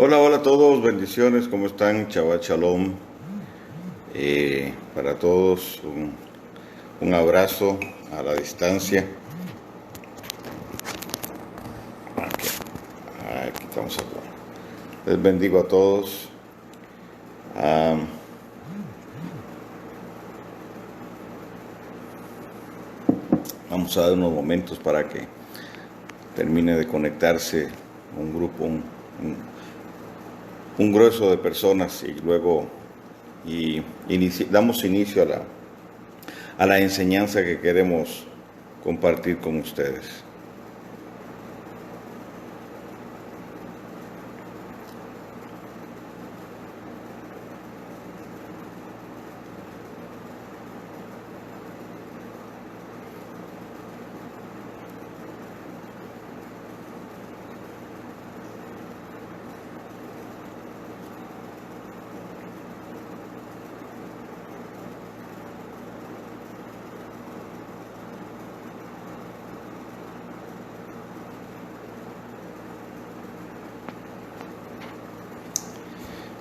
Hola, hola a todos, bendiciones, ¿cómo están? Shabbat Shalom. Para todos, un abrazo a la distancia. Aquí estamos acá. Les bendigo a todos. Ah, Vamos a dar unos momentos para que termine de conectarse un grupo, un grueso de personas y luego damos inicio a la enseñanza que queremos compartir con ustedes.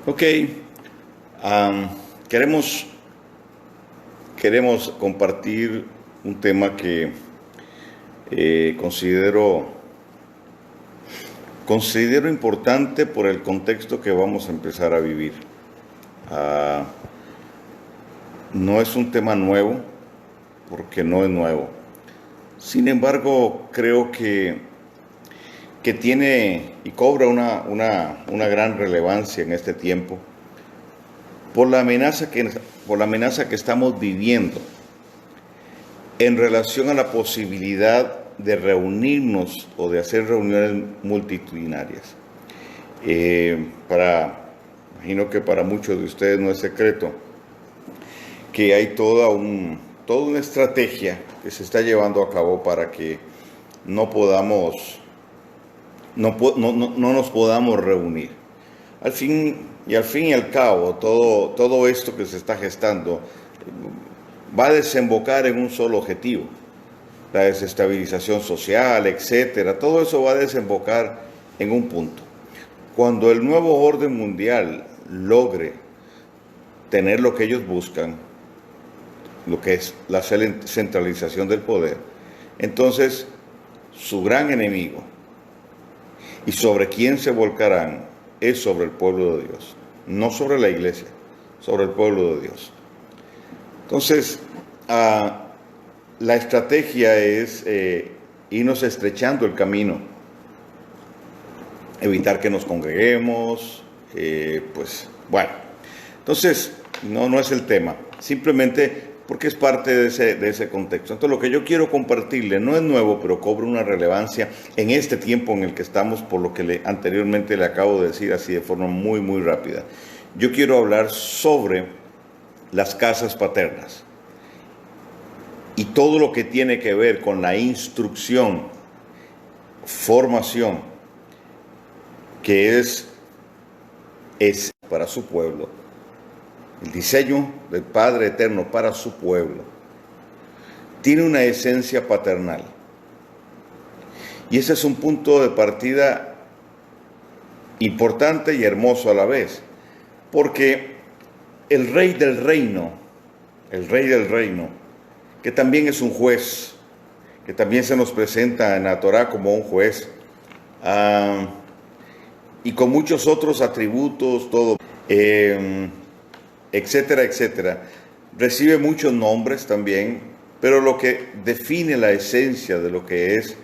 Ok, am, queremos, queremos compartir un tema que considero importante por el contexto que vamos a empezar a vivir. Ah, no es un tema nuevo, porque no es nuevo. Sin embargo, creo que tiene y cobra una gran relevancia en este tiempo por por la amenaza que estamos viviendo en relación a la posibilidad de reunirnos o de hacer reuniones multitudinarias. Imagino que para muchos de ustedes no es secreto que hay toda una estrategia que se está llevando a cabo para que no podamos, no nos podamos reunir. Al fin y al cabo, todo esto que se está gestando va a desembocar en un solo objetivo: la desestabilización social, etcétera. Todo eso va a desembocar en un punto. Cuando el nuevo orden mundial logre tener lo que ellos buscan, lo que es la centralización del poder, entonces su gran enemigo y sobre quien se volcarán es sobre el pueblo de Dios, no sobre la iglesia, sobre el pueblo de Dios. Entonces, la estrategia es irnos estrechando el camino, evitar que nos congreguemos, pues bueno. Entonces, no es el tema, simplemente porque es parte de ese contexto. Entonces, lo que yo quiero compartirle no es nuevo, pero cobra una relevancia en este tiempo en el que estamos, por lo que anteriormente le acabo de decir así de forma muy, muy rápida. Yo quiero hablar sobre las casas paternas y todo lo que tiene que ver con la instrucción, formación, que es para su pueblo, el diseño del Padre Eterno para su pueblo, tiene una esencia paternal. Y ese es un punto de partida importante y hermoso a la vez, porque el rey del reino, que también es un juez, que también se nos presenta en la Torá como un juez, y con muchos otros atributos, todo, etcétera, etcétera. Recibe muchos nombres también, pero lo que define la esencia de lo que es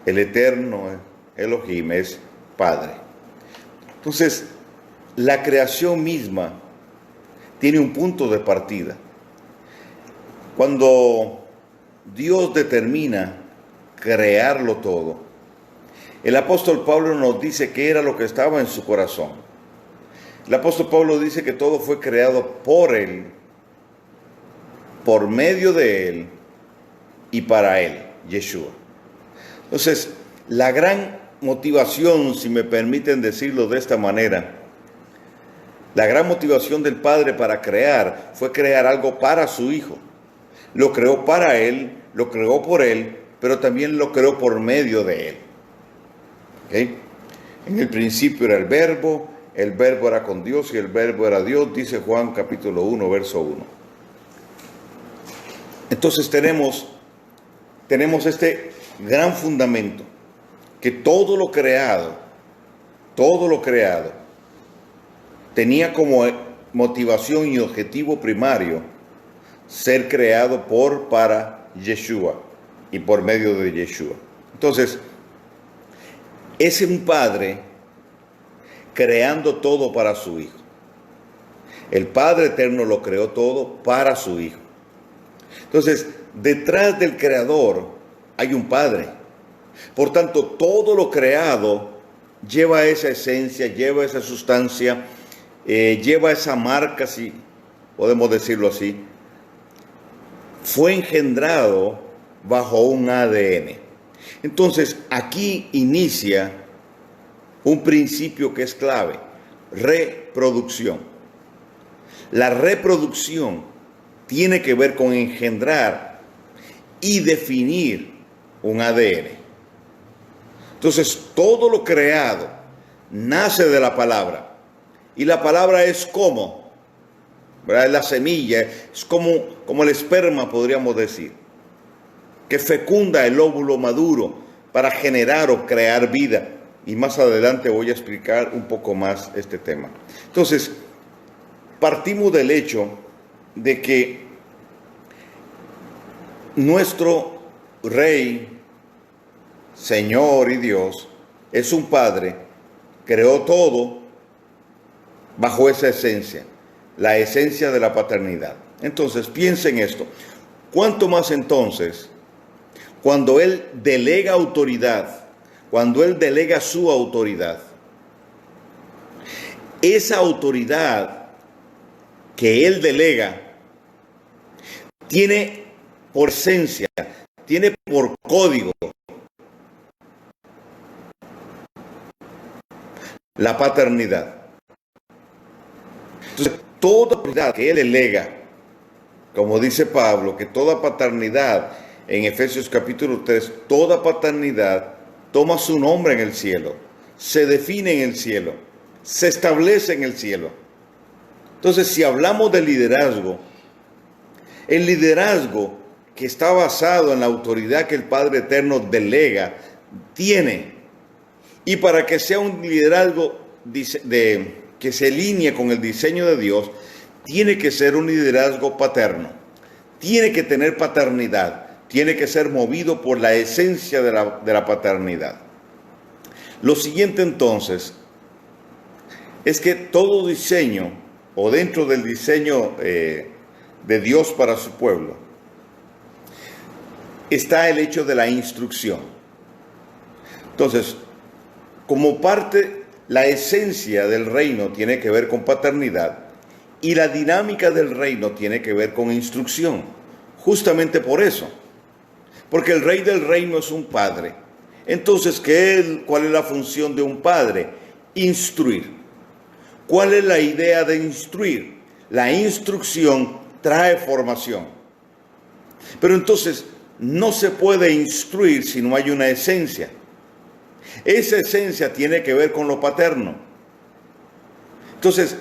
el eterno Elohim es Padre. Entonces, la creación misma tiene un punto de partida. Cuando Dios determina crearlo todo, el apóstol Pablo nos dice qué era lo que estaba en su corazón. El apóstol Pablo dice que todo fue creado por Él, por medio de Él y para Él, Yeshua. Entonces, la gran motivación, si me permiten decirlo de esta manera, la gran motivación del Padre para crear fue crear algo para su Hijo. Lo creó para Él, lo creó por Él, pero también lo creó por medio de Él. ¿Okay? En el principio era el verbo era con Dios y el verbo era Dios, dice Juan capítulo 1, verso 1. Entonces tenemos este gran fundamento, que todo lo creado, tenía como motivación y objetivo primario ser creado para Yeshua y por medio de Yeshua. Entonces, es un padre creando todo para su hijo. El Padre Eterno lo creó todo para su hijo. Entonces, detrás del creador hay un padre. Por tanto, todo lo creado lleva esa esencia, lleva esa sustancia, lleva esa marca, si podemos decirlo así. Fue engendrado bajo un ADN. Entonces, aquí inicia un principio que es clave: reproducción. La reproducción tiene que ver con engendrar y definir un ADN. Entonces, todo lo creado nace de la palabra. Y la palabra es como, ¿verdad? Es la semilla, es como el esperma, podríamos decir, que fecunda el óvulo maduro para generar o crear vida. Y más adelante voy a explicar un poco más este tema. Entonces, partimos del hecho de que nuestro Rey, Señor y Dios es un Padre, creó todo bajo esa esencia, la esencia de la paternidad. Entonces, piensen esto. ¿Cuánto más entonces, cuando Él delega autoridad, cuando Él delega su autoridad, esa autoridad que Él delega tiene por esencia, tiene por código la paternidad? Entonces, toda autoridad que Él delega, como dice Pablo, que toda paternidad, en Efesios capítulo 3, toda paternidad toma su nombre en el cielo, se define en el cielo, se establece en el cielo. Entonces, si hablamos de liderazgo, el liderazgo que está basado en la autoridad que el Padre Eterno delega, tiene. Y para que sea un liderazgo que se alinee con el diseño de Dios, tiene que ser un liderazgo paterno. Tiene que tener paternidad. Tiene que ser movido por la esencia de la paternidad. Lo siguiente entonces es que todo diseño, o dentro del diseño de Dios para su pueblo, está el hecho de la instrucción. Entonces, como parte, la esencia del reino tiene que ver con paternidad y la dinámica del reino tiene que ver con instrucción. Justamente por eso. Porque el rey del reino es un padre. Entonces, ¿cuál es la función de un padre? Instruir. ¿Cuál es la idea de instruir? La instrucción trae formación. Pero entonces, no se puede instruir si no hay una esencia. Esa esencia tiene que ver con lo paterno. Entonces,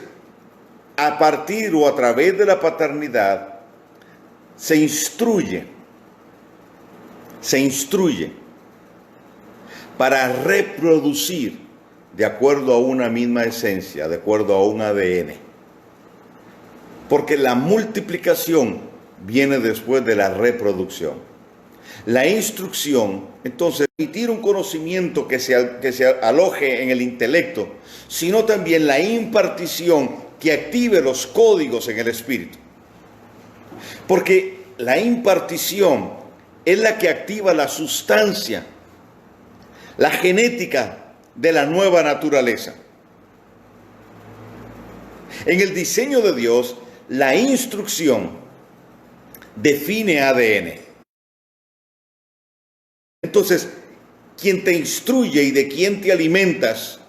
a partir o a través de la paternidad, se instruye para reproducir de acuerdo a una misma esencia, de acuerdo a un ADN. Porque la multiplicación viene después de la reproducción. La instrucción, entonces, permitir un conocimiento que se aloje en el intelecto, sino también la impartición que active los códigos en el espíritu. Porque la impartición es la que activa la sustancia, la genética de la nueva naturaleza. En el diseño de Dios, la instrucción define ADN. Entonces, quien te instruye y de quién te alimentas,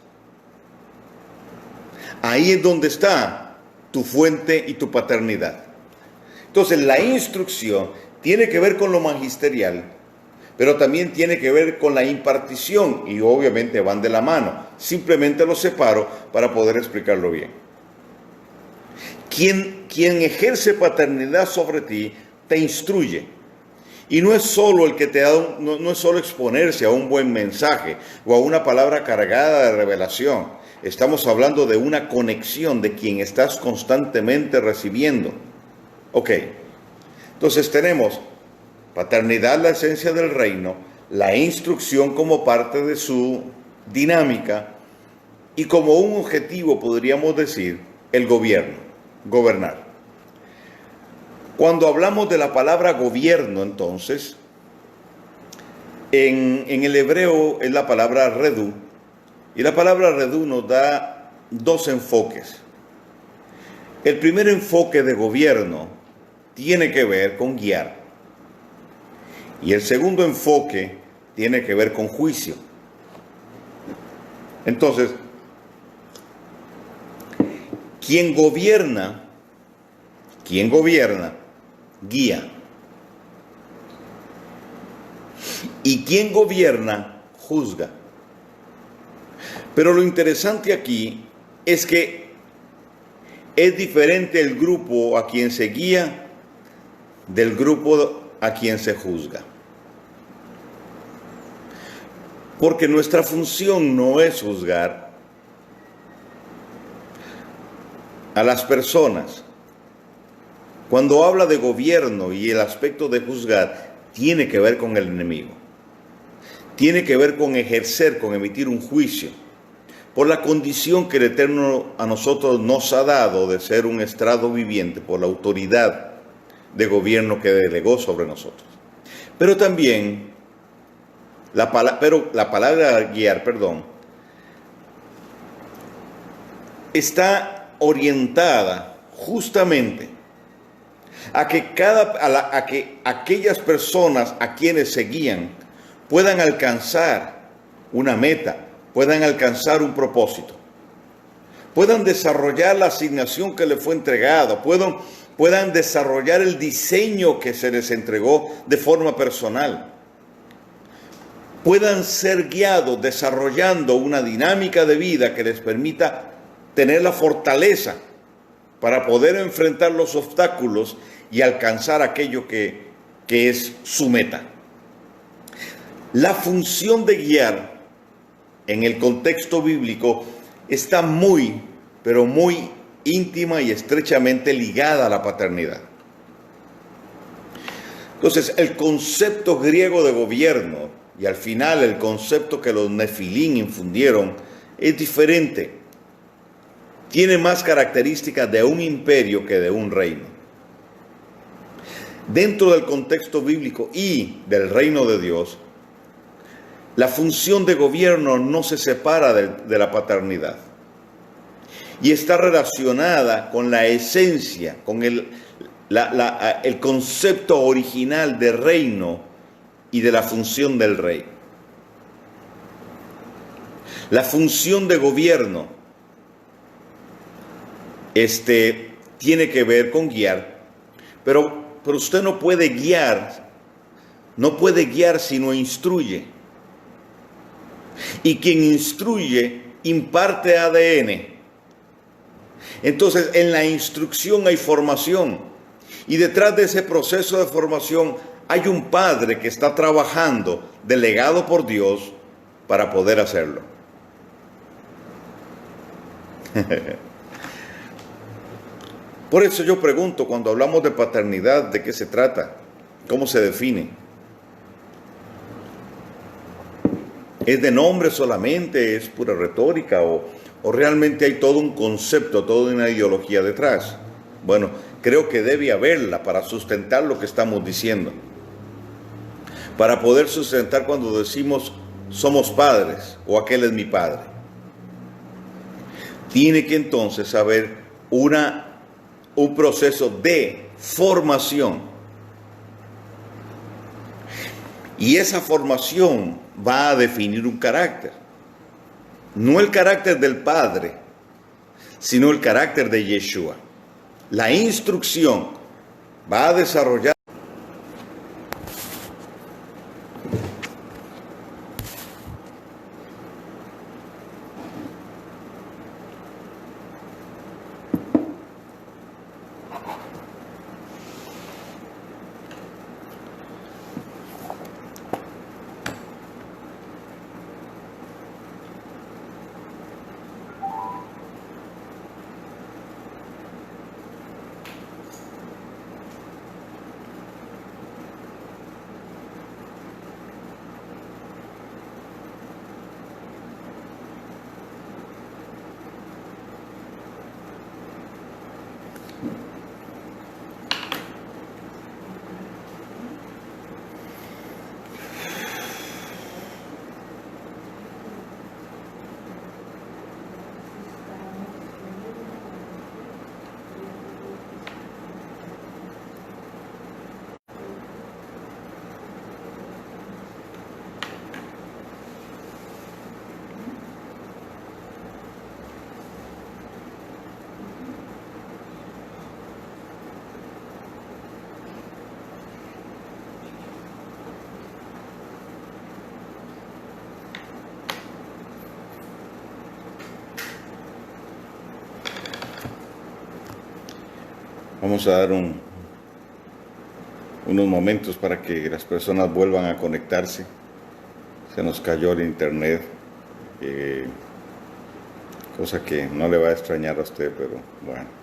ahí es donde está tu fuente y tu paternidad. Entonces, la instrucción tiene que ver con lo magisterial, pero también tiene que ver con la impartición y obviamente van de la mano. Simplemente los separo para poder explicarlo bien. Quien ejerce paternidad sobre ti te instruye. Y no es solo el que te da, no es solo exponerse a un buen mensaje o a una palabra cargada de revelación. Estamos hablando de una conexión de quien estás constantemente recibiendo. Ok, entonces tenemos paternidad, la esencia del reino, la instrucción como parte de su dinámica y como un objetivo podríamos decir el gobierno, gobernar. Cuando hablamos de la palabra gobierno, entonces, en el hebreo es la palabra redú, y la palabra redú nos da dos enfoques. El primer enfoque de gobierno tiene que ver con guiar, y el segundo enfoque tiene que ver con juicio. Entonces, quien gobierna, guía. Y quien gobierna, juzga. Pero lo interesante aquí es que es diferente el grupo a quien se guía del grupo a quien se juzga. Porque nuestra función no es juzgar a las personas. Cuando habla de gobierno y el aspecto de juzgar, tiene que ver con el enemigo. Tiene que ver con ejercer, con emitir un juicio, por la condición que el Eterno a nosotros nos ha dado de ser un estrado viviente, por la autoridad de gobierno que delegó sobre nosotros. Pero también, la palabra guiar, está orientada justamente a que aquellas personas a quienes se guían puedan alcanzar una meta, puedan alcanzar un propósito, puedan desarrollar la asignación que les fue entregada, puedan desarrollar el diseño que se les entregó de forma personal, puedan ser guiados desarrollando una dinámica de vida que les permita tener la fortaleza para poder enfrentar los obstáculos y alcanzar aquello que es su meta. La función de guiar en el contexto bíblico está muy, pero muy íntima y estrechamente ligada a la paternidad. Entonces, el concepto griego de gobierno y al final el concepto que los nefilín infundieron es diferente. Tiene más características de un imperio que de un reino. Dentro del contexto bíblico y del reino de Dios, la función de gobierno no se separa de la paternidad y está relacionada con la esencia, con el concepto original de reino y de la función del rey. La función de gobierno tiene que ver con guiar, pero usted no puede guiar si no instruye. Y quien instruye imparte ADN. Entonces, en la instrucción hay formación. Y detrás de ese proceso de formación hay un padre que está trabajando, delegado por Dios, para poder hacerlo. Por eso yo pregunto, cuando hablamos de paternidad, ¿de qué se trata? ¿Cómo se define? ¿Es de nombre solamente? ¿Es pura retórica? ¿O realmente hay todo un concepto, toda una ideología detrás? Bueno, creo que debe haberla para sustentar lo que estamos diciendo. Para poder sustentar cuando decimos somos padres o aquel es mi padre. Tiene que entonces haber un proceso de formación. Y esa formación va a definir un carácter. No el carácter del Padre, sino el carácter de Yeshua. La instrucción va a desarrollar Vamos a dar unos momentos para que las personas vuelvan a conectarse. Se nos cayó el internet, cosa que no le va a extrañar a usted, pero bueno.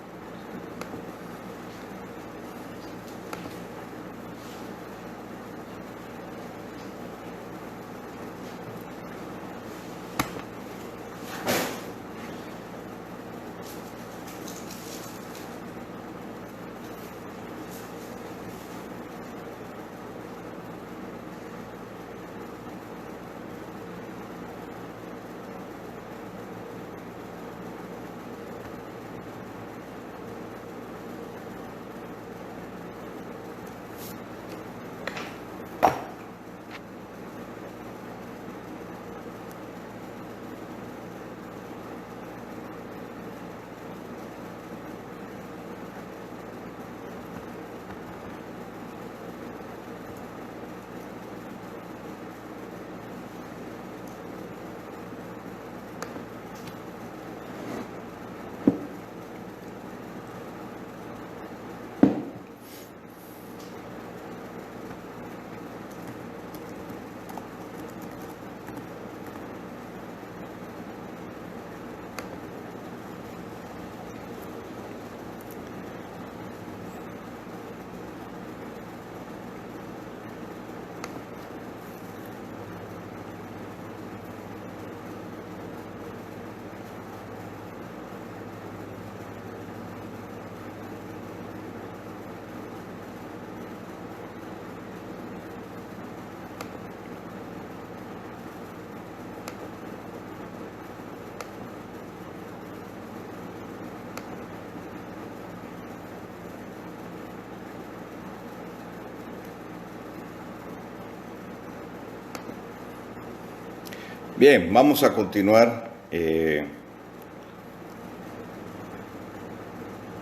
Bien, vamos a continuar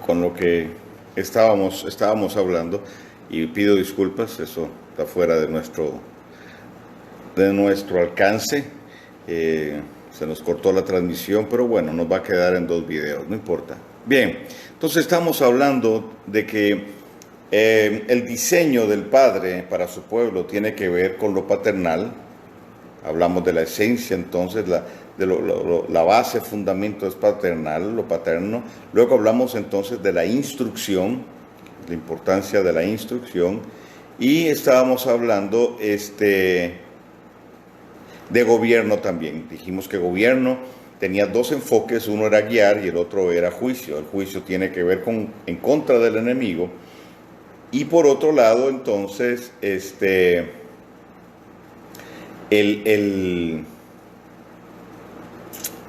con lo que estábamos hablando, y pido disculpas, eso está fuera de nuestro alcance. Se nos cortó la transmisión, pero bueno, nos va a quedar en 2 videos, no importa. Bien, entonces estamos hablando de que el diseño del Padre para su pueblo tiene que ver con lo paternal. Hablamos de la esencia, entonces la base, fundamento es paternal, lo paterno. Luego hablamos entonces de la instrucción, la importancia de la instrucción, y estábamos hablando de gobierno también. Dijimos que gobierno tenía 2 enfoques, uno era guiar y el otro era juicio. El juicio tiene que ver en contra del enemigo, y por otro lado entonces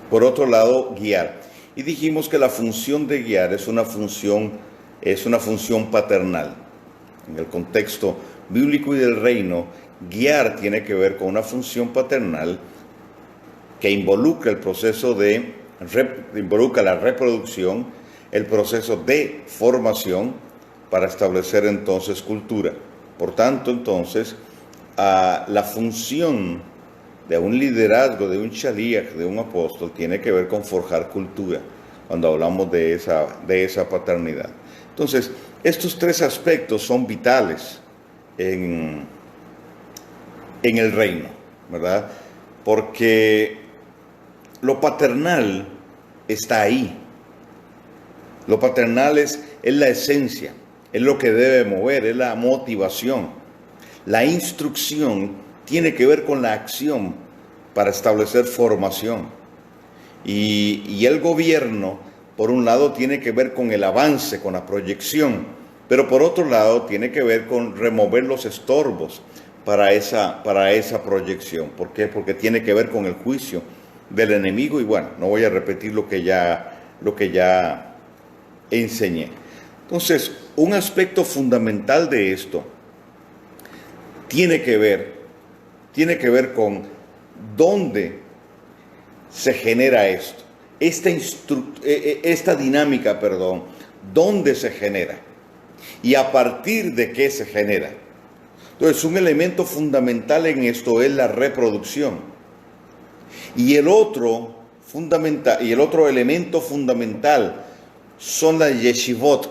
por otro lado, guiar. Y dijimos que la función de guiar es una función paternal. En el contexto bíblico y del reino, guiar tiene que ver con una función paternal que involucra el proceso involucra la reproducción, el proceso de formación para establecer entonces cultura. Por tanto, entonces, la función de un liderazgo, de un shaliach, de un apóstol, tiene que ver con forjar cultura, cuando hablamos de esa paternidad. Entonces, estos 3 aspectos son vitales en el reino, ¿verdad? Porque lo paternal está ahí. Lo paternal es la esencia, es lo que debe mover, es la motivación. La instrucción tiene que ver con la acción para establecer formación. Y el gobierno por un lado, tiene que ver con el avance, con la proyección, pero por otro lado, tiene que ver con remover los estorbos para esa proyección. ¿Por qué? Porque tiene que ver con el juicio del enemigo y bueno, no voy a repetir lo que ya enseñé. Entonces, un aspecto fundamental de esto tiene que ver con dónde se genera esto, esta dinámica, dónde se genera y a partir de qué se genera. Entonces, un elemento fundamental en esto es la reproducción. Y el otro elemento fundamental son las yeshivot,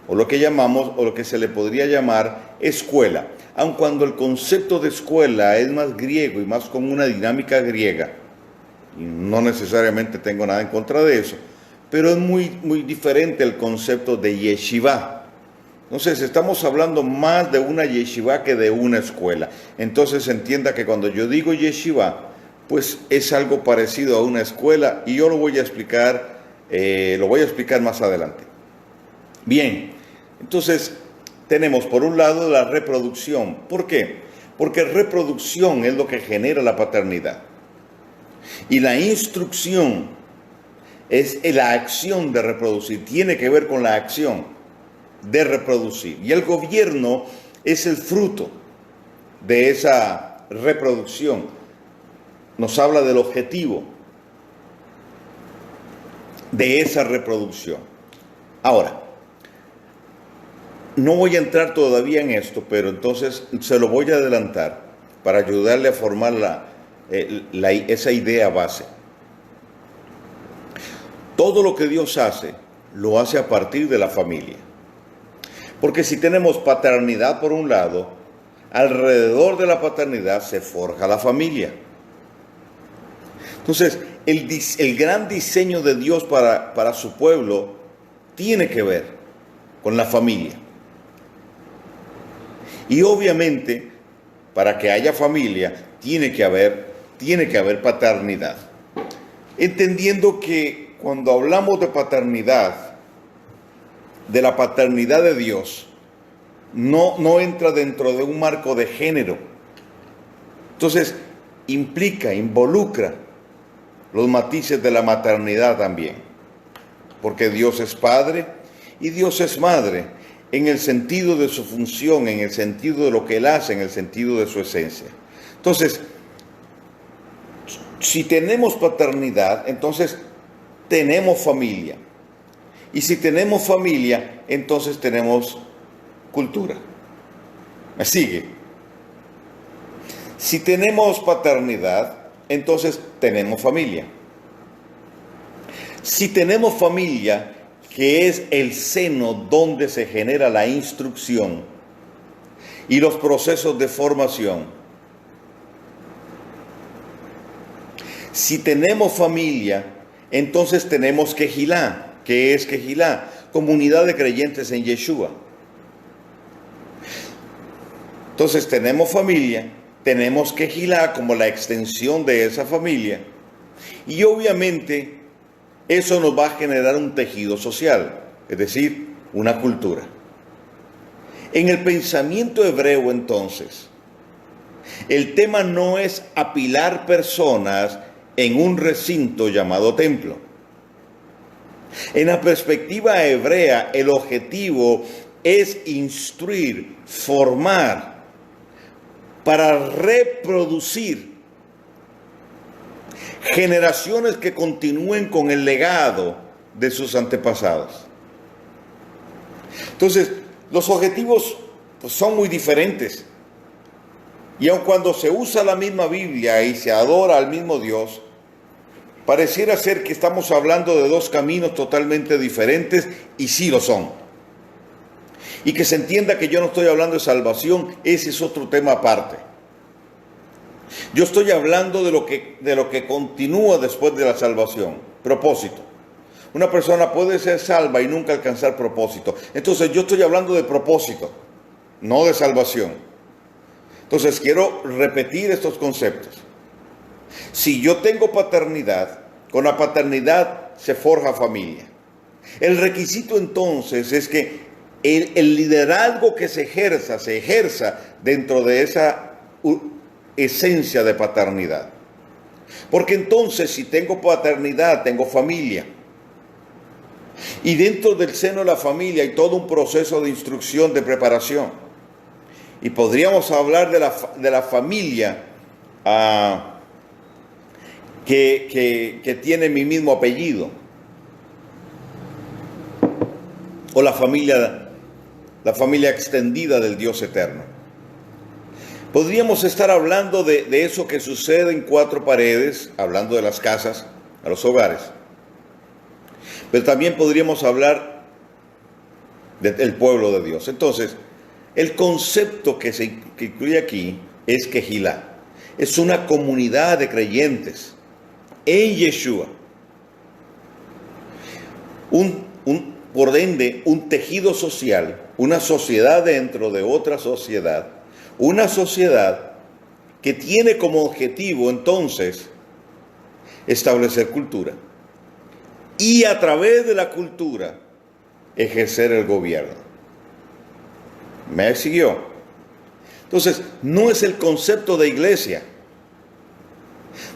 o lo que se le podría llamar escuela. Aun cuando el concepto de escuela es más griego y más con una dinámica griega, y no necesariamente tengo nada en contra de eso, pero es muy, muy diferente el concepto de yeshiva. Entonces, estamos hablando más de una yeshiva que de una escuela. Entonces, entienda que cuando yo digo yeshiva, pues es algo parecido a una escuela y yo lo voy a explicar más adelante. Bien, entonces tenemos por un lado la reproducción. ¿Por qué? Porque reproducción es lo que genera la paternidad. Y la instrucción es la acción de reproducir, tiene que ver con la acción de reproducir. Y el gobierno es el fruto de esa reproducción. Nos habla del objetivo de esa reproducción. Ahora, no voy a entrar todavía en esto, pero entonces se lo voy a adelantar para ayudarle a formar esa idea base. Todo lo que Dios hace, lo hace a partir de la familia. Porque si tenemos paternidad por un lado, alrededor de la paternidad se forja la familia. Entonces, el gran diseño de Dios para su pueblo tiene que ver con la familia. Y obviamente, para que haya familia, tiene que haber paternidad. Entendiendo que cuando hablamos de paternidad, de la paternidad de Dios, no entra dentro de un marco de género. Entonces, involucra los matices de la maternidad también. Porque Dios es Padre y Dios es Madre, en el sentido de su función, en el sentido de lo que Él hace, en el sentido de su esencia. Entonces, si tenemos paternidad, entonces tenemos familia. Y si tenemos familia, entonces tenemos cultura. ¿Me sigue? Si tenemos paternidad, entonces tenemos familia. Si tenemos familia, que es el seno donde se genera la instrucción y los procesos de formación. Si tenemos familia, entonces tenemos Kehilá. ¿Qué es Kehilá? Comunidad de creyentes en Yeshua. Entonces tenemos familia, tenemos Kehilá como la extensión de esa familia y obviamente eso nos va a generar un tejido social, es decir, una cultura. En el pensamiento hebreo entonces, el tema no es apilar personas en un recinto llamado templo. En la perspectiva hebrea, el objetivo es instruir, formar, para reproducir generaciones que continúen con el legado de sus antepasados. Entonces, los objetivos son muy diferentes. Y aun cuando se usa la misma Biblia y se adora al mismo Dios, pareciera ser que estamos hablando de dos caminos totalmente diferentes, y sí lo son. Y que se entienda que yo no estoy hablando de salvación, ese es otro tema aparte. Yo estoy hablando de lo que continúa después de la salvación, propósito. Una persona puede ser salva y nunca alcanzar propósito. Entonces yo estoy hablando de propósito, no de salvación. Entonces quiero repetir estos conceptos. Si yo tengo paternidad, con la paternidad se forja familia. El requisito entonces es que el liderazgo que se ejerza dentro de esa esencia de paternidad. Porque entonces si tengo paternidad, tengo familia. Y dentro del seno de la familia hay todo un proceso de instrucción, de preparación. Y podríamos hablar de la familia que tiene mi mismo apellido. O la familia extendida del Dios eterno. Podríamos estar hablando de eso que sucede en cuatro paredes, hablando de las casas, a los hogares. Pero también podríamos hablar del pueblo de Dios. Entonces, el concepto que incluye aquí es Kehilá. Es una comunidad de creyentes en Yeshua. Por ende, un tejido social, una sociedad dentro de otra sociedad, una sociedad que tiene como objetivo entonces establecer cultura y a través de la cultura ejercer el gobierno. ¿Me siguió? Entonces, no es el concepto de iglesia,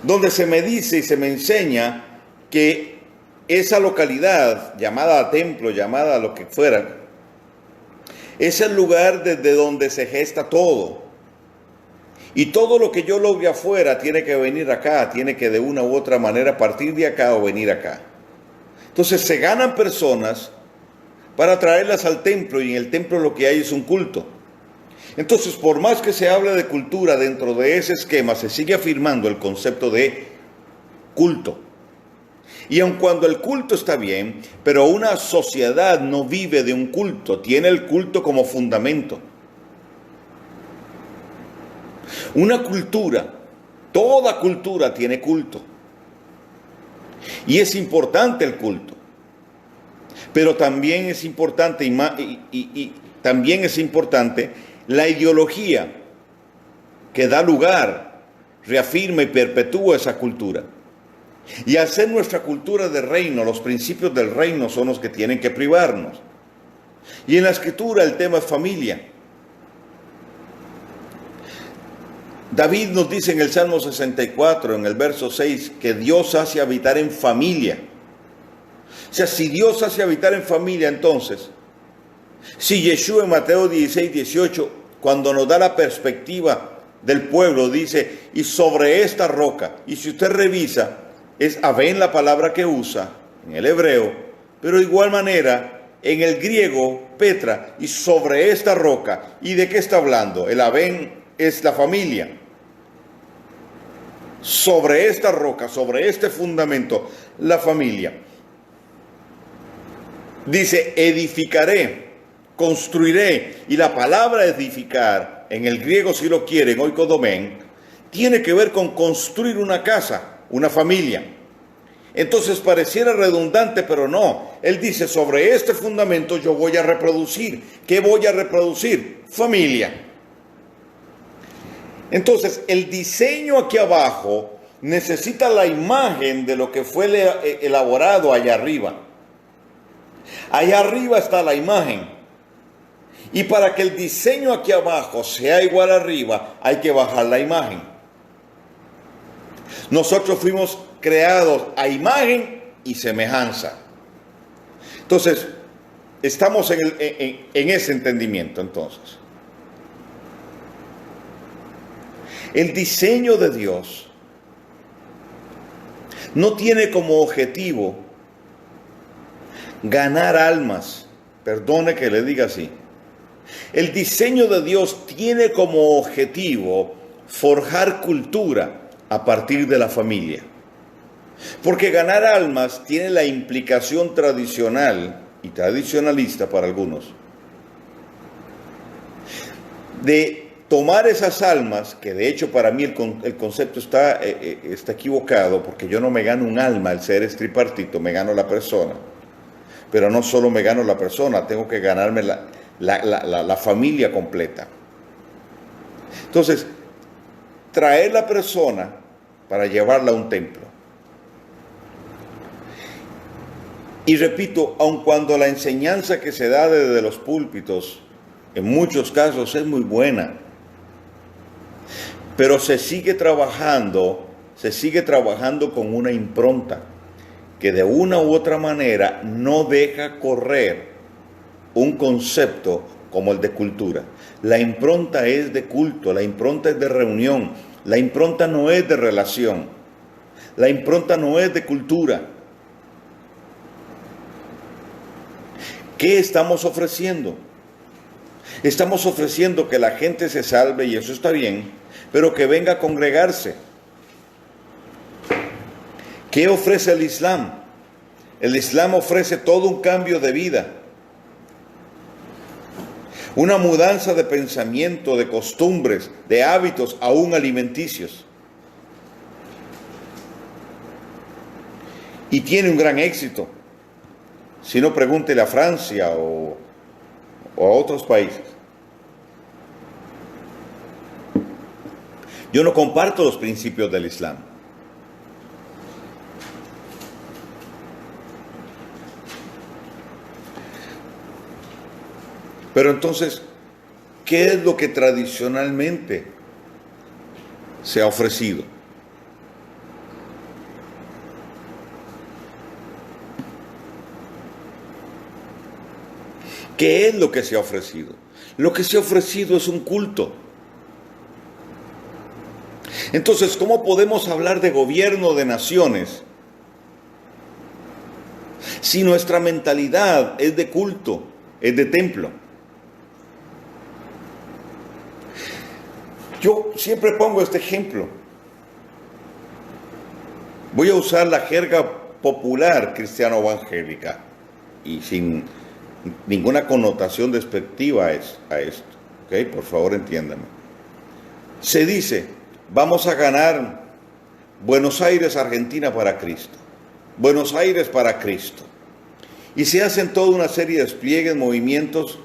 donde se me dice y se me enseña que esa localidad, llamada templo, llamada lo que fuera, es el lugar desde donde se gesta todo. Y todo lo que yo logre afuera tiene que venir acá, tiene que de una u otra manera partir de acá o venir acá. Entonces se ganan personas para traerlas al templo, y en el templo lo que hay es un culto. Entonces, por más que se hable de cultura, dentro de ese esquema se sigue afirmando el concepto de culto. Y aun cuando el culto está bien, pero una sociedad no vive de un culto, tiene el culto como fundamento. Una cultura, toda cultura tiene culto. Y es importante el culto. Pero también es importante también es importante la ideología que da lugar, reafirma y perpetúa esa cultura. Y hacer nuestra cultura de reino, los principios del reino son los que tienen que privarnos. Y en la escritura el tema es familia. David nos dice en el Salmo 64, en el verso 6, que Dios hace habitar en familia. O sea, si Dios hace habitar en familia, entonces, si Yeshua en Mateo 16, 18, cuando nos da la perspectiva del pueblo, dice, y sobre esta roca, y si usted revisa, es Avén la palabra que usa en el hebreo, pero de igual manera en el griego Petra, y sobre esta roca. ¿Y de qué está hablando? El Avén es la familia. Sobre esta roca, sobre este fundamento, la familia. Dice, edificaré, construiré, y la palabra edificar, en el griego si lo quieren, oikodomén, tiene que ver con construir una casa, una familia. Entonces pareciera redundante, pero no. Él dice, sobre este fundamento yo voy a reproducir. ¿Qué voy a reproducir? Familia. Entonces, el diseño aquí abajo necesita la imagen de lo que fue elaborado allá arriba. Allá arriba está la imagen. Y para que el diseño aquí abajo sea igual arriba, hay que bajar la imagen. Nosotros fuimos creados a imagen y semejanza. Entonces, estamos en ese entendimiento entonces. El diseño de Dios no tiene como objetivo ganar almas. Perdone que le diga así. El diseño de Dios tiene como objetivo forjar cultura a partir de la familia. Porque ganar almas tiene la implicación tradicional y tradicionalista para algunos de tomar esas almas, que de hecho para mí el concepto está equivocado, porque yo no me gano un alma al ser tripartito, me gano la persona. Pero no solo me gano la persona, tengo que ganarme la familia completa. Entonces, traer la persona para llevarla a un templo. Y repito, aun cuando la enseñanza que se da desde los púlpitos en muchos casos es muy buena, pero se sigue trabajando con una impronta que de una u otra manera no deja correr un concepto como el de cultura. La impronta es de culto, la impronta es de reunión, la impronta no es de relación, la impronta no es de cultura. ¿Qué estamos ofreciendo? Estamos ofreciendo que la gente se salve, y eso está bien, pero que venga a congregarse. ¿Qué ofrece el Islam? El Islam ofrece todo un cambio de vida, una mudanza de pensamiento, de costumbres, de hábitos, aún alimenticios. Y tiene un gran éxito. Si no, pregúntele a Francia o a otros países. Yo no comparto los principios del Islam. Pero entonces, ¿qué es lo que tradicionalmente se ha ofrecido? ¿Qué es lo que se ha ofrecido? Lo que se ha ofrecido es un culto. Entonces, ¿cómo podemos hablar de gobierno de naciones si nuestra mentalidad es de culto, es de templo? Yo siempre pongo este ejemplo. Voy a usar la jerga popular cristiano-evangélica y sin ninguna connotación despectiva a esto. ¿Ok? Por favor, entiéndame. Se dice, vamos a ganar Buenos Aires, Argentina para Cristo. Buenos Aires para Cristo. Y se hacen toda una serie de despliegues, movimientos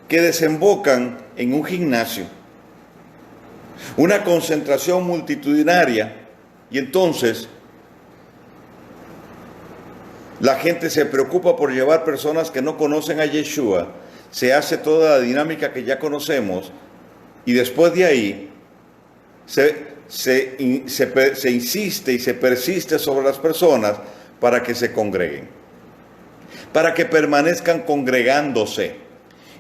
que desembocan en un gimnasio, una concentración multitudinaria, y entonces la gente se preocupa por llevar personas que no conocen a Yeshua, se hace toda la dinámica que ya conocemos, y después de ahí se insiste y se persiste sobre las personas para que se congreguen, para que permanezcan congregándose.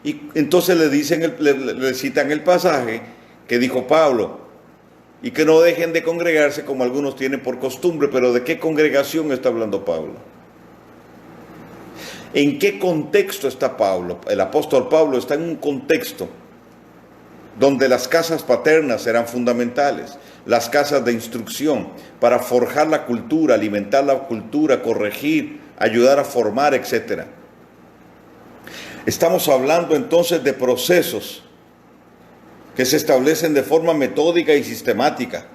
Y entonces le citan el pasaje que dijo Pablo, y que no dejen de congregarse como algunos tienen por costumbre. Pero ¿de qué congregación está hablando Pablo? ¿En qué contexto está Pablo? El apóstol Pablo está en un contexto donde las casas paternas eran fundamentales, las casas de instrucción para forjar la cultura, alimentar la cultura, corregir, ayudar a formar, etc. Estamos hablando entonces de procesos que se establecen de forma metódica y sistemática,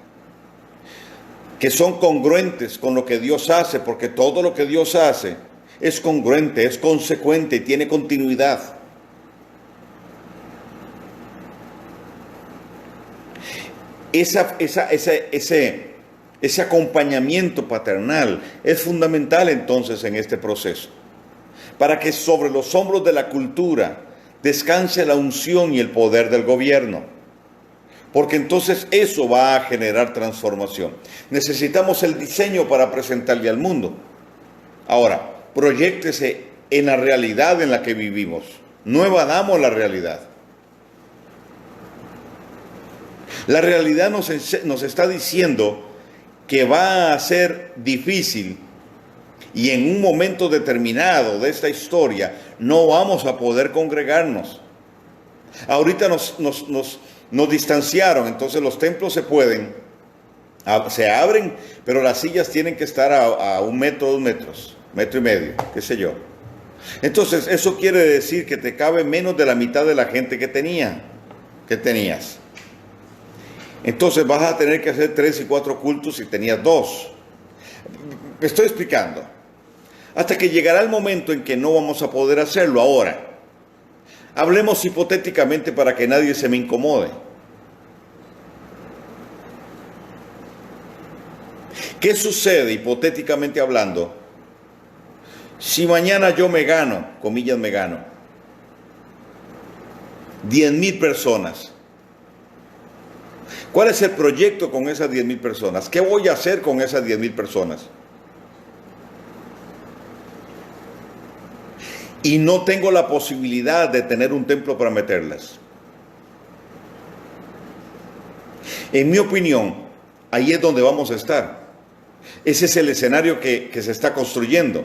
que son congruentes con lo que Dios hace, porque todo lo que Dios hace es congruente, es consecuente y tiene continuidad. Ese acompañamiento paternal es fundamental entonces en este proceso, para que sobre los hombros de la cultura descanse la unción y el poder del gobierno, porque entonces eso va a generar transformación. Necesitamos el diseño para presentarle al mundo. Ahora, proyéctese en la realidad en la que vivimos, no evadamos la realidad. La realidad nos está diciendo que va a ser difícil, y en un momento determinado de esta historia no vamos a poder congregarnos. Ahorita nos distanciaron, entonces los templos se abren, pero las sillas tienen que estar a 1 metro, 2 metros, 1,5 metros, qué sé yo. Entonces eso quiere decir que te cabe menos de la mitad de la gente que tenías. Entonces vas a tener que hacer 3 y 4 cultos si tenías 2. Me estoy explicando. Hasta que llegará el momento en que no vamos a poder hacerlo. Ahora, hablemos hipotéticamente para que nadie se me incomode. ¿Qué sucede hipotéticamente hablando Si mañana yo me gano, comillas me gano, 10,000 personas, ¿cuál es el proyecto con esas 10,000 personas? ¿Qué voy a hacer con esas 10,000 personas? Y no tengo la posibilidad de tener un templo para meterlas. En mi opinión, ahí es donde vamos a estar. Ese es el escenario que se está construyendo.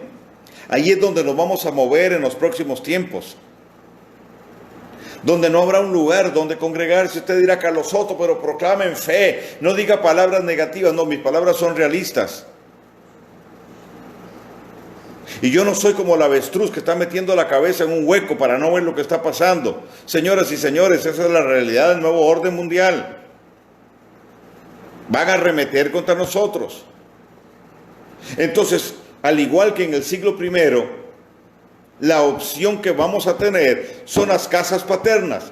Ahí es donde nos vamos a mover en los próximos tiempos. Donde no habrá un lugar donde congregarse. Usted dirá, Carlos Soto, pero proclamen fe. No diga palabras negativas. No, mis palabras son realistas. Y yo no soy como el avestruz que está metiendo la cabeza en un hueco para no ver lo que está pasando. Señoras y señores, esa es la realidad del nuevo orden mundial. Van a arremeter contra nosotros. Entonces, al igual que en el siglo I, la opción que vamos a tener son las casas paternas,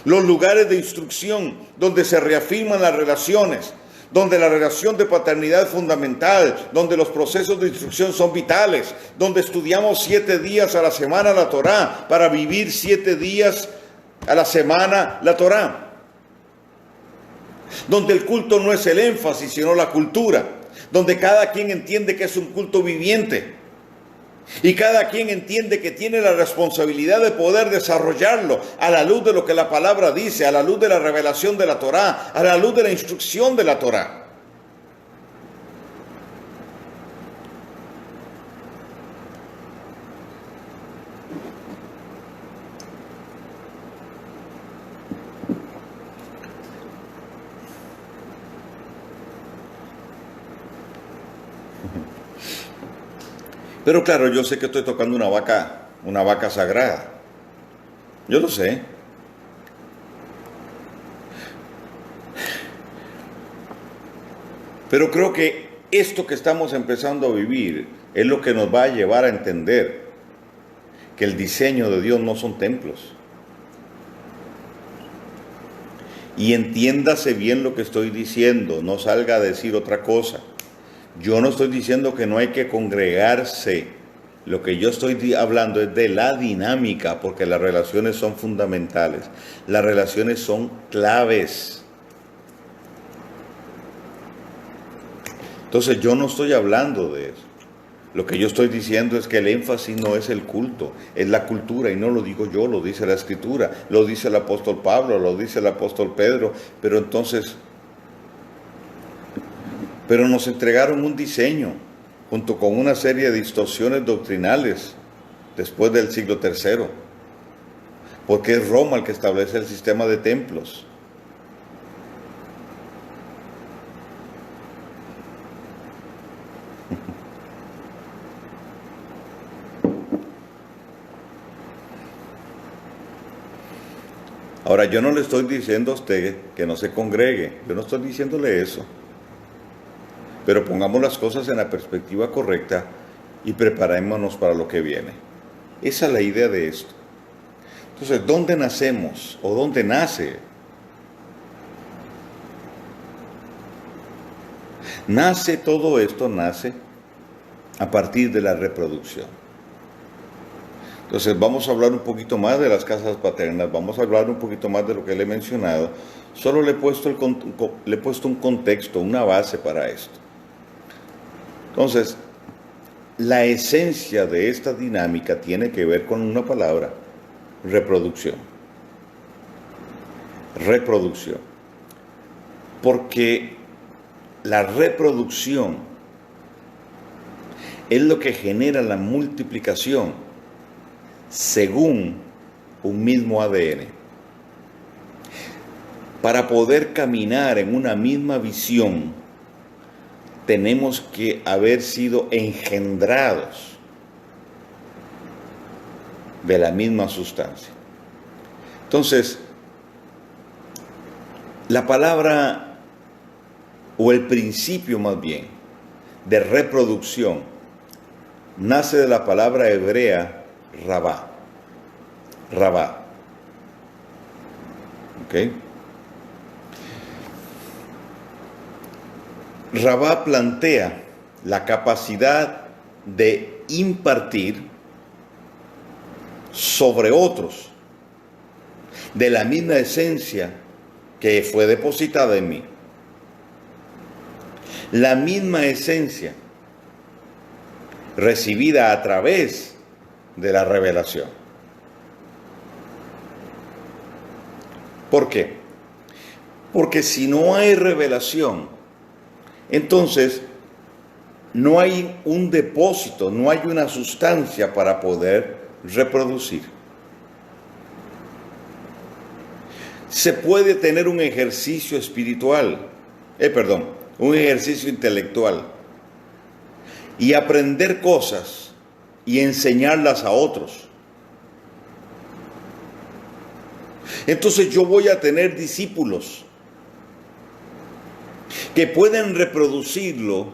los lugares de instrucción donde se reafirman las relaciones, donde la relación de paternidad es fundamental, donde los procesos de instrucción son vitales, donde estudiamos 7 días a la semana la Torá para vivir 7 días a la semana la Torá, donde el culto no es el énfasis, sino la cultura, donde cada quien entiende que es un culto viviente y cada quien entiende que tiene la responsabilidad de poder desarrollarlo a la luz de lo que la palabra dice, a la luz de la revelación de la Torá, a la luz de la instrucción de la Torá. Pero claro, yo sé que estoy tocando una vaca sagrada. Yo lo sé. Pero creo que esto que estamos empezando a vivir es lo que nos va a llevar a entender que el diseño de Dios no son templos. Y entiéndase bien lo que estoy diciendo, no salga a decir otra cosa. Yo no estoy diciendo que no hay que congregarse. Lo que yo estoy hablando es de la dinámica, porque las relaciones son fundamentales. Las relaciones son claves. Entonces yo no estoy hablando de eso. Lo que yo estoy diciendo es que el énfasis no es el culto, es la cultura. Y no lo digo yo, lo dice la Escritura, lo dice el apóstol Pablo, lo dice el apóstol Pedro. Pero entonces... Pero nos entregaron un diseño, junto con una serie de distorsiones doctrinales, después del siglo III, porque es Roma el que establece el sistema de templos. Ahora, yo no le estoy diciendo a usted que no se congregue, yo no estoy diciéndole eso. Pero pongamos las cosas en la perspectiva correcta y preparémonos para lo que viene. Esa es la idea de esto. Entonces, ¿dónde nacemos o dónde nace? Todo esto nace a partir de la reproducción. Entonces, vamos a hablar un poquito más de las casas paternas, vamos a hablar un poquito más de lo que le he mencionado. Solo le he puesto un contexto, una base para esto. Entonces, la esencia de esta dinámica tiene que ver con una palabra, reproducción. Reproducción. Porque la reproducción es lo que genera la multiplicación según un mismo ADN. Para poder caminar en una misma visión, tenemos que haber sido engendrados de la misma sustancia. Entonces, la palabra, o el principio más bien, de reproducción, nace de la palabra hebrea rabá. Rabá. ¿Ok? Rabá plantea la capacidad de impartir sobre otros de la misma esencia que fue depositada en mí. La misma esencia recibida a través de la revelación. ¿Por qué? Porque si no hay revelación, entonces no hay un depósito, no hay una sustancia para poder reproducir. Se puede tener un ejercicio espiritual, un ejercicio intelectual y aprender cosas y enseñarlas a otros. Entonces yo voy a tener discípulos que pueden reproducirlo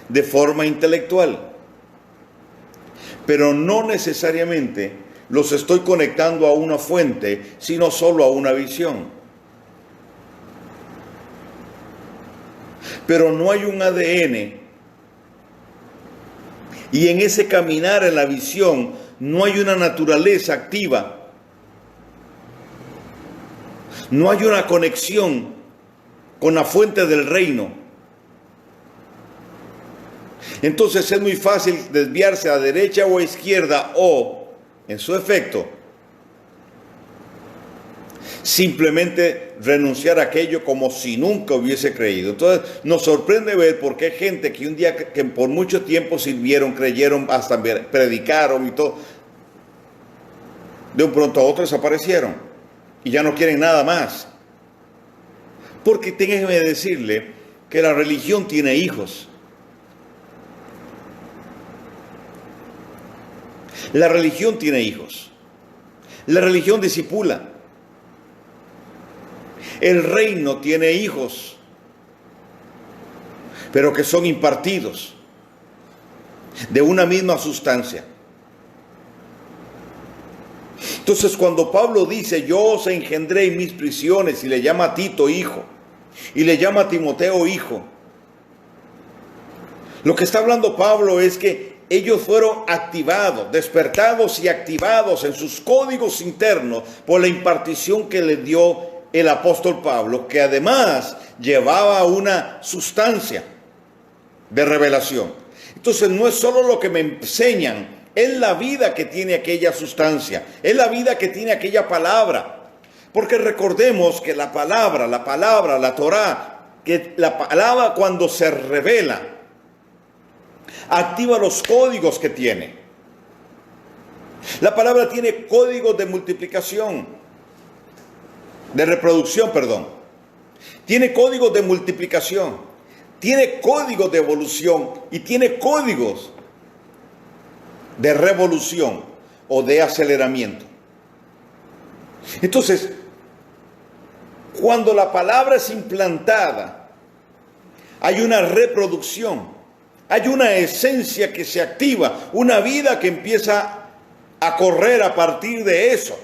de forma intelectual, pero no necesariamente los estoy conectando a una fuente, sino solo a una visión. Pero no hay un ADN, y en ese caminar en la visión no hay una naturaleza activa, no hay una conexión con la fuente del reino. Entonces es muy fácil desviarse a derecha o a izquierda o, en su efecto, simplemente renunciar a aquello como si nunca hubiese creído. Entonces nos sorprende ver por qué hay gente que un día, que por mucho tiempo sirvieron, creyeron, hasta predicaron y todo, de un pronto a otro desaparecieron y ya no quieren nada más. Porque déjenme decirle que la religión tiene hijos. La religión tiene hijos. La religión discipula. El reino tiene hijos, pero que son impartidos de una misma sustancia. Entonces, cuando Pablo dice, yo os engendré en mis prisiones, y le llama a Tito hijo, y le llama a Timoteo hijo, lo que está hablando Pablo es que ellos fueron activados, despertados y activados en sus códigos internos por la impartición que les dio el apóstol Pablo, que además llevaba una sustancia de revelación. Entonces no es solo lo que me enseñan, es la vida que tiene aquella sustancia, es la vida que tiene aquella palabra. Porque recordemos que la palabra, la Torá, que la palabra cuando se revela, activa los códigos que tiene. La palabra tiene códigos de multiplicación, de reproducción, tiene códigos de multiplicación, tiene códigos de evolución y tiene códigos de revolución o de aceleramiento. Entonces, cuando la palabra es implantada, hay una reproducción, hay una esencia que se activa, una vida que empieza a correr a partir de eso.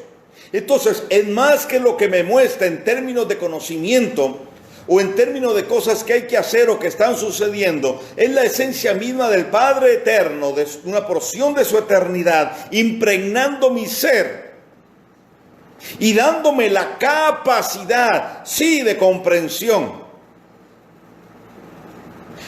Entonces, es más que lo que me muestra en términos de conocimiento o en términos de cosas que hay que hacer o que están sucediendo, es la esencia misma del Padre eterno, de una porción de su eternidad, impregnando mi ser y dándome la capacidad, sí, de comprensión,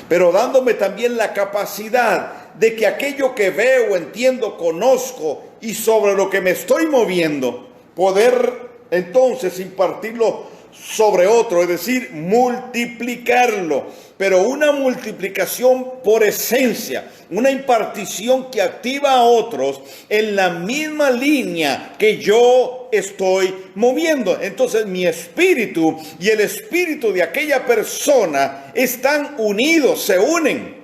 pero dándome también la capacidad de que aquello que veo, entiendo, conozco y sobre lo que me estoy moviendo, poder entonces impartirlo sobre otro, es decir, multiplicarlo, pero una multiplicación por esencia, una impartición que activa a otros en la misma línea que yo estoy moviendo. Entonces mi espíritu y el espíritu de aquella persona están unidos, se unen.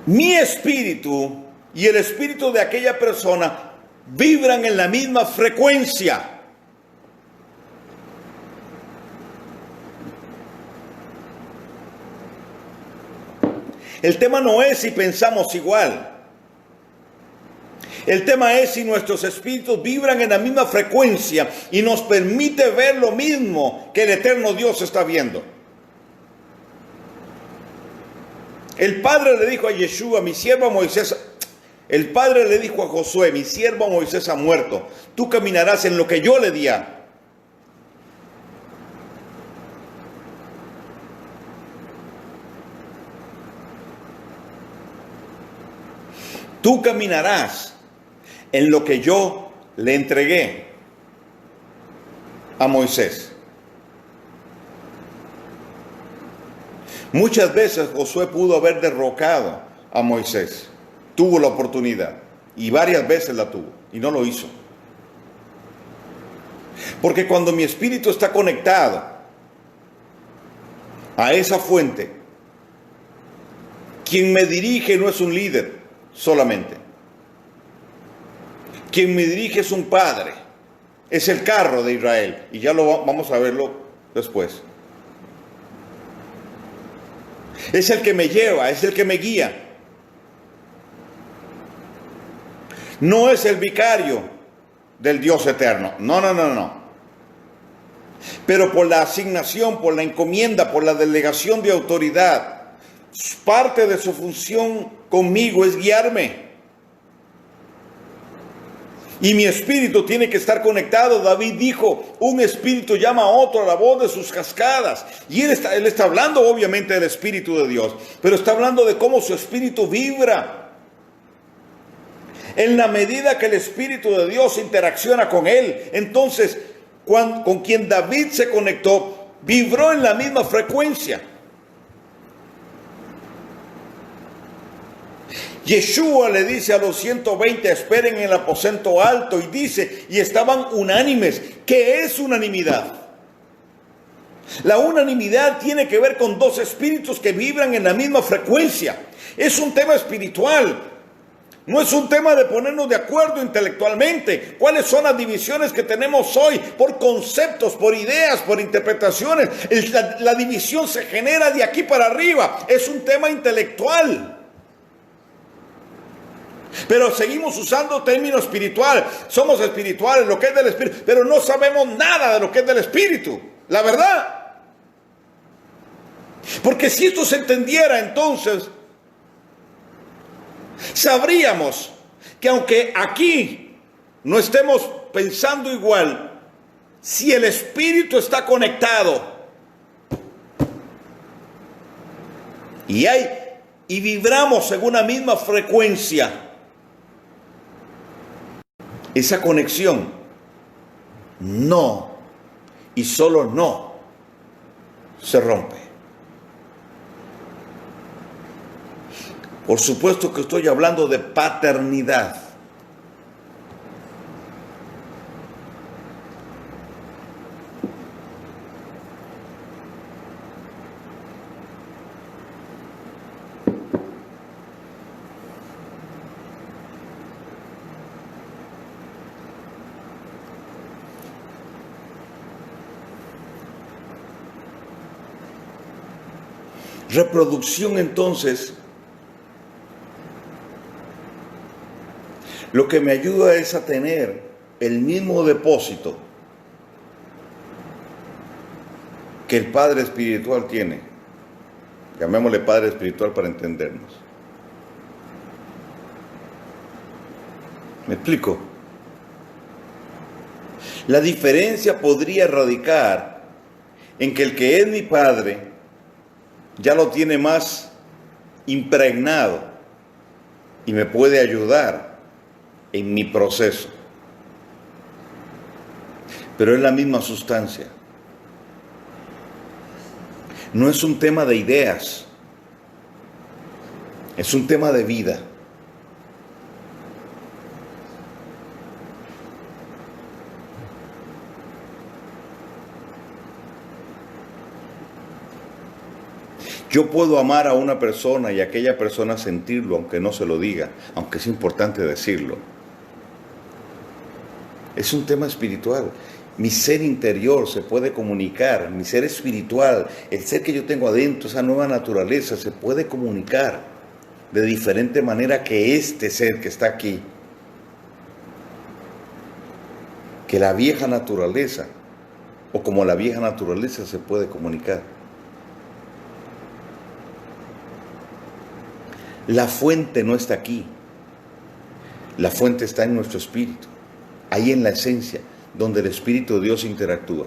Mi espíritu y el espíritu de aquella persona vibran en la misma frecuencia. El tema no es si pensamos igual. El tema es si nuestros espíritus vibran en la misma frecuencia y nos permite ver lo mismo que el eterno Dios está viendo. El Padre le dijo a Yeshua, mi siervo Moisés, el Padre le dijo a Josué, mi siervo Moisés ha muerto, tú caminarás en lo que yo le di. Tú caminarás en lo que yo le entregué a Moisés. Muchas veces Josué pudo haber derrocado a Moisés. Tuvo la oportunidad y varias veces la tuvo y no lo hizo. Porque cuando mi espíritu está conectado a esa fuente, quien me dirige no es un líder solamente. Quien me dirige es un padre, es el carro de Israel, y ya lo vamos a verlo después. Es el que me lleva, es el que me guía. No es el vicario del Dios eterno, no. Pero por la asignación, por la encomienda, por la delegación de autoridad, parte de su función conmigo es guiarme. Y mi espíritu tiene que estar conectado. David dijo, un espíritu llama a otro a la voz de sus cascadas. Y él está hablando obviamente del Espíritu de Dios, pero está hablando de cómo su espíritu vibra. En la medida que el Espíritu de Dios interacciona con él, entonces con quien David se conectó, vibró en la misma frecuencia. Yeshua le dice a los 120, esperen en el aposento alto, y dice, y estaban unánimes. ¿Qué es unanimidad? La unanimidad tiene que ver con dos espíritus que vibran en la misma frecuencia. Es un tema espiritual. No es un tema de ponernos de acuerdo intelectualmente. ¿Cuáles son las divisiones que tenemos hoy? Por conceptos, por ideas, por interpretaciones. La división se genera de aquí para arriba. Es un tema intelectual. Pero seguimos usando término espiritual. Somos espirituales, lo que es del espíritu, pero no sabemos nada de lo que es del espíritu. La verdad. Porque si esto se entendiera, entonces sabríamos que aunque aquí no estemos pensando igual, si el espíritu está conectado y vibramos en una misma frecuencia, esa conexión no y solo no se rompe. Por supuesto que estoy hablando de paternidad. Reproducción, entonces, lo que me ayuda es a tener el mismo depósito que el Padre Espiritual tiene. Llamémosle Padre Espiritual para entendernos. ¿Me explico? La diferencia podría radicar en que el que es mi Padre ya lo tiene más impregnado y me puede ayudar en mi proceso. Pero es la misma sustancia. No es un tema de ideas, es un tema de vida. Yo puedo amar a una persona y aquella persona sentirlo, aunque no se lo diga, aunque es importante decirlo. Es un tema espiritual. Mi ser interior se puede comunicar, mi ser espiritual, el ser que yo tengo adentro, esa nueva naturaleza, se puede comunicar de diferente manera que este ser que está aquí. que la vieja naturaleza, o como la vieja naturaleza se puede comunicar. La fuente no está aquí. La fuente está en nuestro espíritu, ahí en la esencia, donde el Espíritu de Dios interactúa.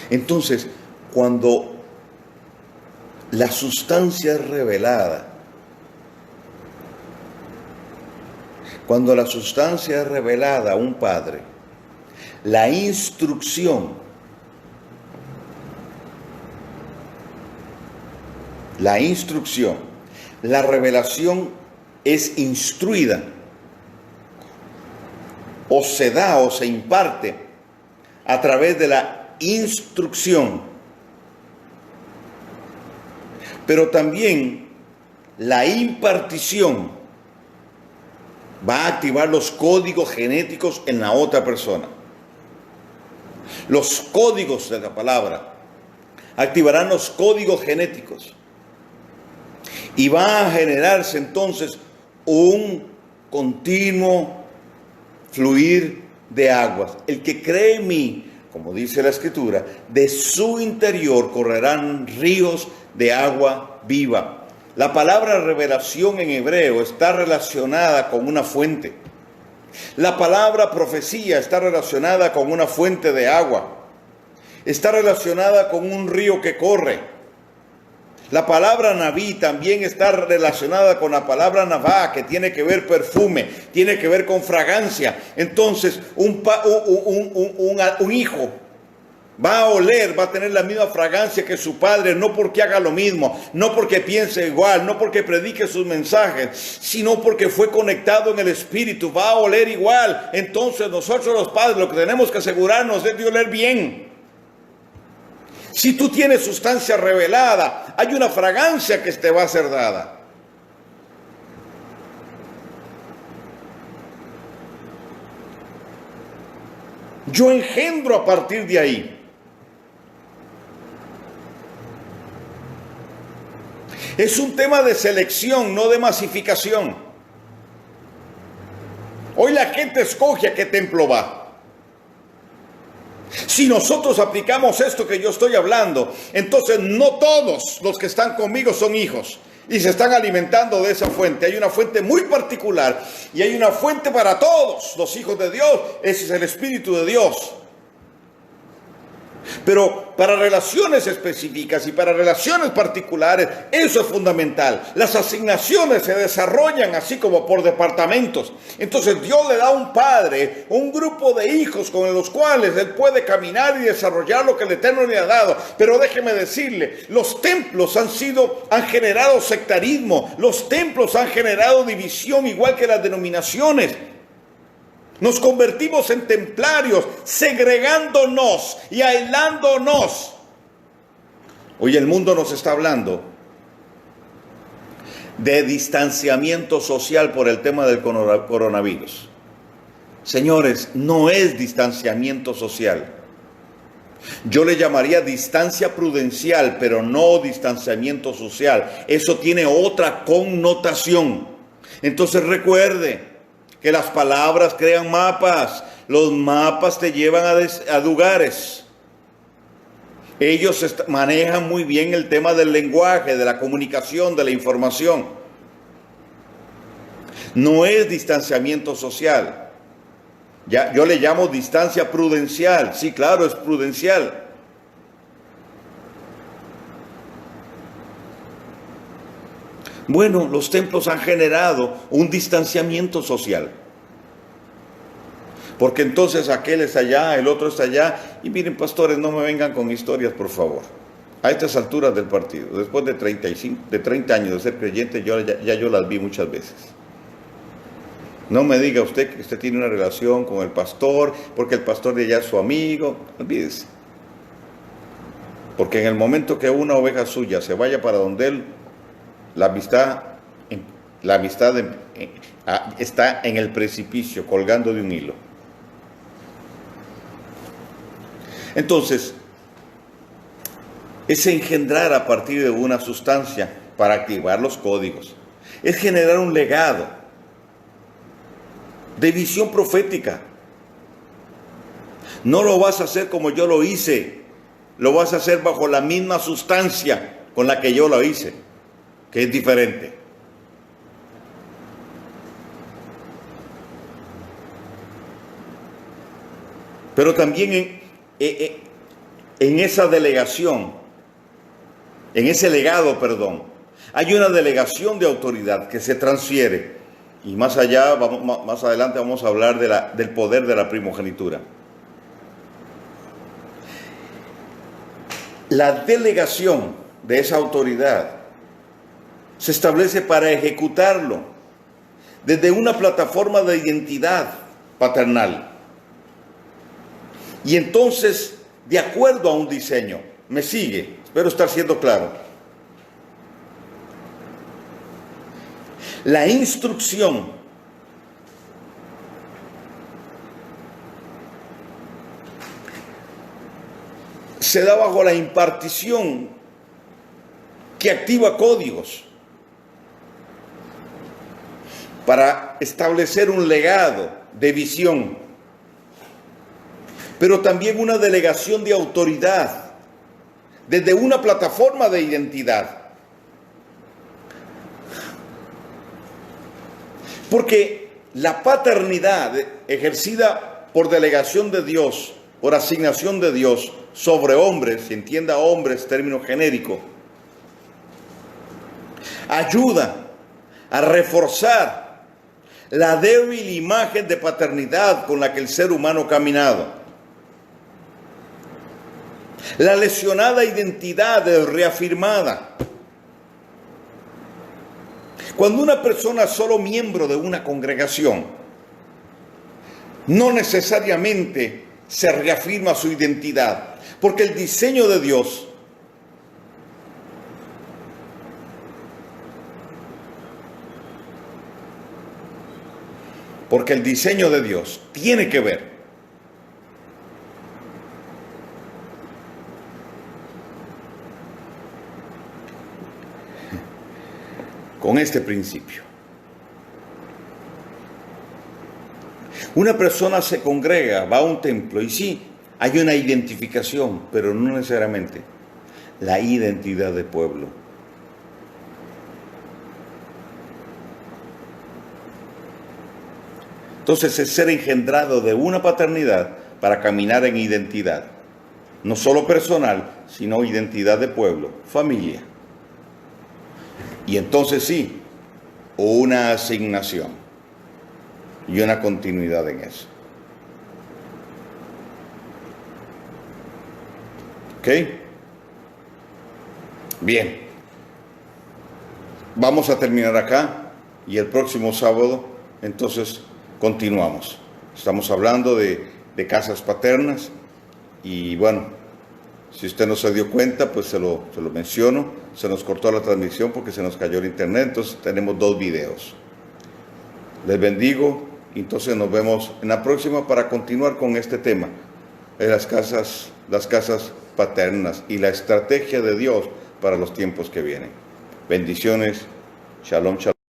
Entonces, cuando la sustancia es revelada, a un padre, la instrucción, la revelación es instruida, o se da o se imparte a través de la instrucción. Pero también la impartición va a activar los códigos genéticos en la otra persona. Los códigos de la palabra activarán los códigos genéticos. Y va a generarse entonces un continuo fluir de aguas. El que cree en mí, como dice la Escritura, de su interior correrán ríos de agua viva. La palabra revelación en hebreo está relacionada con una fuente. La palabra profecía está relacionada con una fuente de agua. Está relacionada con un río que corre. La palabra Naví también está relacionada con la palabra Navá, que tiene que ver perfume, tiene que ver con fragancia. Entonces, un hijo va a oler, va a tener la misma fragancia que su padre, no porque haga lo mismo, no porque piense igual, no porque predique sus mensajes, sino porque fue conectado en el Espíritu, va a oler igual. Entonces, nosotros los padres lo que tenemos que asegurarnos es de oler bien. Si tú tienes sustancia revelada, hay una fragancia que te va a ser dada. Yo engendro a partir de ahí. Es un tema de selección, no de masificación. Hoy la gente escoge a qué templo va. Si nosotros aplicamos esto que yo estoy hablando, entonces no todos los que están conmigo son hijos y se están alimentando de esa fuente. Hay una fuente muy particular y hay una fuente para todos los hijos de Dios. Ese es el Espíritu de Dios. Pero para relaciones específicas y para relaciones particulares, eso es fundamental. Las asignaciones se desarrollan así como por departamentos. Entonces Dios le da a un padre un grupo de hijos con los cuales él puede caminar y desarrollar lo que el Eterno le ha dado. Pero déjeme decirle, los templos han generado sectarismo, los templos han generado división igual que las denominaciones. Nos convertimos en templarios, segregándonos y aislándonos. Hoy el mundo nos está hablando de distanciamiento social por el tema del coronavirus. Señores, no es distanciamiento social. Yo le llamaría distancia prudencial, pero no distanciamiento social. Eso tiene otra connotación. Entonces recuerde que las palabras crean mapas. Los mapas te llevan a lugares. Ellos manejan muy bien el tema del lenguaje, de la comunicación, de la información. No es distanciamiento social. Yo le llamo distancia prudencial. Sí, claro, es prudencial. Bueno, los templos han generado un distanciamiento social. Porque entonces aquel está allá, el otro está allá. Y miren, pastores, no me vengan con historias, por favor. A estas alturas del partido, después de 30 años de ser creyente, yo las vi muchas veces. No me diga usted que usted tiene una relación con el pastor, porque el pastor de allá es su amigo. Olvídese. Porque en el momento que una oveja suya se vaya para donde él, la amistad está en el precipicio, colgando de un hilo. Entonces, es engendrar a partir de una sustancia para activar los códigos. Es generar un legado. de visión profética. No lo vas a hacer como yo lo hice, lo vas a hacer bajo la misma sustancia con la que yo lo hice, que es diferente. Pero también en esa delegación, en ese legado, perdón, hay una delegación de autoridad que se transfiere. Y más allá, más adelante vamos a hablar del poder de la primogenitura. La delegación de esa autoridad se establece para ejecutarlo desde una plataforma de identidad paternal. Y entonces, de acuerdo a un diseño, me sigue, espero estar siendo claro. La instrucción se da bajo la impartición que activa códigos para establecer un legado de visión, pero también una delegación de autoridad desde una plataforma de identidad. Porque la paternidad ejercida por delegación de Dios, por asignación de Dios sobre hombres, si entienda hombres, término genérico, ayuda a reforzar la débil imagen de paternidad con la que el ser humano ha caminado. La lesionada identidad es reafirmada. Cuando una persona es solo miembro de una congregación, no necesariamente se reafirma su identidad, porque el diseño de Dios tiene que ver con este principio. Una persona se congrega, va a un templo y sí, hay una identificación, pero no necesariamente la identidad de pueblo. Entonces es ser engendrado de una paternidad para caminar en identidad, no solo personal, sino identidad de pueblo, familia. Y entonces sí, una asignación y una continuidad en eso. ¿Ok? Bien. Vamos a terminar acá y el próximo sábado entonces continuamos. Estamos hablando de casas paternas y bueno, si usted no se dio cuenta, pues se lo menciono. Se nos cortó la transmisión porque se nos cayó el internet, entonces tenemos 2 videos. Les bendigo y entonces nos vemos en la próxima para continuar con este tema de las casas paternas y la estrategia de Dios para los tiempos que vienen. Bendiciones. Shalom, shalom.